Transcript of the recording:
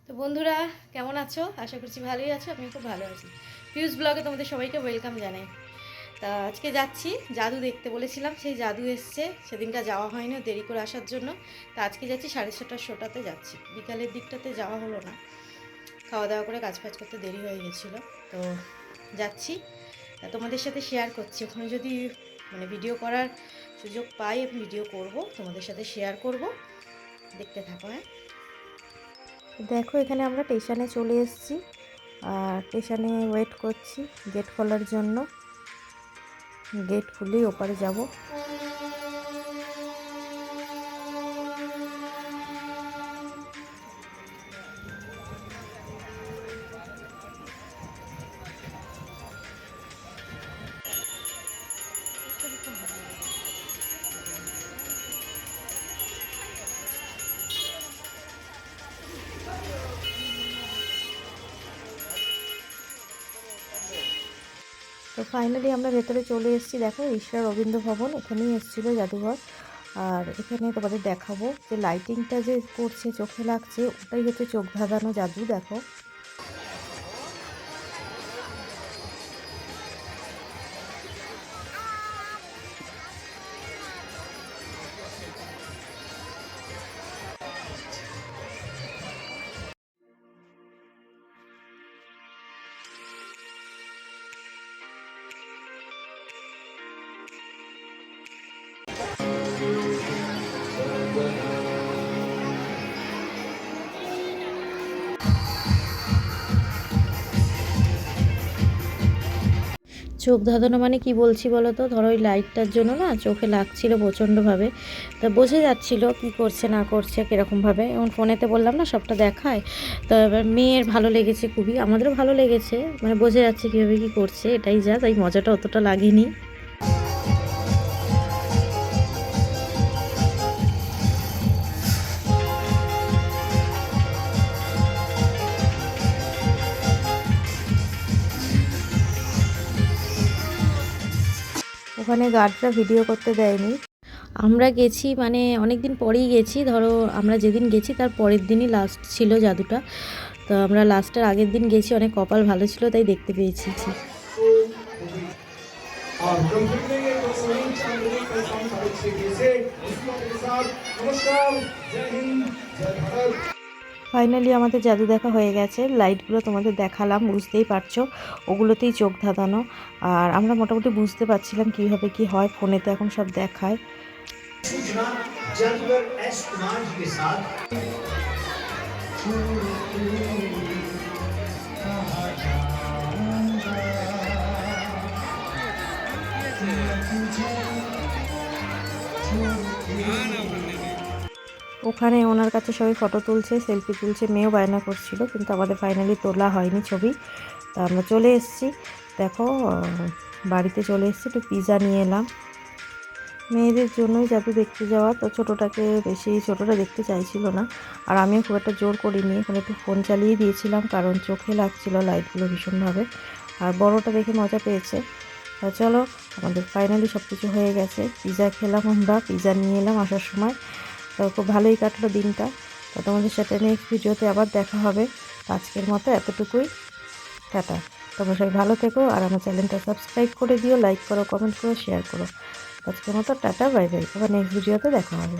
তো বন্ধুরা কেমন আছো? আশা করছি ভালোই আছো। আমি খুব ভালো আছি। পিউস ব্লগে তোমাদের সবাইকে ওয়েলকাম জানাই। তা আজকে যাচ্ছি, জাদু দেখতে বলেছিলাম, সেই জাদু এসছে। সেদিনটা যাওয়া হয়নি, দেরি করে আসার জন্য। তা আজকে যাচ্ছি 6:30টার শোটাতে যাচ্ছি। বিকালের দিকটাতে যাওয়া হলো না, খাওয়া দাওয়া করে কাজ ফাজ করতে দেরি হয়ে গেছিলো। তো যাচ্ছি, তা তোমাদের সাথে শেয়ার করছি। ওখানে যদি ভিডিও করার সুযোগ পাই, আমি ভিডিও করব, তোমাদের সাথে শেয়ার করব। দেখতে থাকো। হ্যাঁ, দেখো এখানে আমরা স্টেশনে চলে এসেছি আর স্টেশনে ওয়েট করছি গেট খোলার জন্য। গেট খুলেই ওপারে যাব। তো ফাইনালি আমরা ভেতরে চলে এসেছি। দেখো ঈশ্বর রবীন্দ্র ভবন, এখানেই এসেছিলো জাদুঘর। আর এখানে তোমাদের দেখাবো যে লাইটিংটা যে করছে, চোখে লাগছে, ওটাই হচ্ছে চোখ ধাঁধানো জাদু। দেখো চোখ ধাঁধানো মানে কি বলছি বলো তো? ধরো ওই লাইটটার জন্য না চোখে লাগছিল প্রচণ্ডভাবে। তা বোঝা যাচ্ছিল কি করছে না করছে কীরকমভাবে। এমন ফোনেতে বললাম না সবটা দেখায়। তো এবার মেয়ের ভালো লেগেছে খুবই, আমাদেরও ভালো লেগেছে, বোঝা যাচ্ছে কীভাবে কী করছে, এটাই যা, তাই মজাটা অতটা লাগেনি। ওখানে গার্ডরা ভিডিও করতে দেয়নি। আমরা গেছি অনেক দিন পরেই গেছি। ধরো আমরা যেদিন গেছি তার পরের দিনই লাস্ট ছিল জাদুটা। তো আমরা লাস্টের আগের দিন গেছি, অনেক কপাল ভালো ছিল তাই দেখতে পেয়েছি। ফাইনালি আমাদের জাদু দেখা হয়ে গেছে। লাইটগুলো তোমাদের দেখালাম, বুঝতেই পারছো ওগুলোতেই চোখ ধাঁধানো। আর আমরা মোটামুটি বুঝতে পারছিলাম কীভাবে কি হয়, ফোনে তো এখন সব দেখায়। ওখানে ওনার কাছে সবাই ফটো তুলছে, সেলফি তুলছে, মেয়েও বায়না করছিল, কিন্তু আমাদের ফাইনালি তোলা হয়নি ছবি। তা আমরা চলে এসেছি। দেখো বাড়িতে চলে এসেছি, একটু পিৎজা নিয়ে এলাম। মেয়েদের জন্যই জাদু দেখতে যাওয়া। তো ছোটোটা দেখতে চাইছিল না, আর আমিও খুব একটা জোর করিনি। এখন একটু ফোন চালিয়ে দিয়েছিলাম, কারণ চোখে লাগছিল লাইটগুলো ভীষণভাবে। আর বড়টা দেখে মজা পেয়েছে। তা চলো, আমাদের ফাইনালি সব কিছু হয়ে গেছে। পিৎজা খেলাম, আমরা পিৎজা নিয়ে এলাম আসার সময়। তো খুব ভালোই কাটলো দিনটা। তো তোমাদের সাথে নেক্সট ভিডিওতে আবার দেখা হবে। আজকের মতো এতটুকুই, টাটা। তোমরা সবাই ভালো থেকো, আর আমার চ্যানেলটা সাবস্ক্রাইব করে দিও, লাইক করো, কমেন্ট করো, শেয়ার করো। আজকের মতো টাটা, বাই বাই। আবার নেক্সট ভিডিওতে দেখা হবে।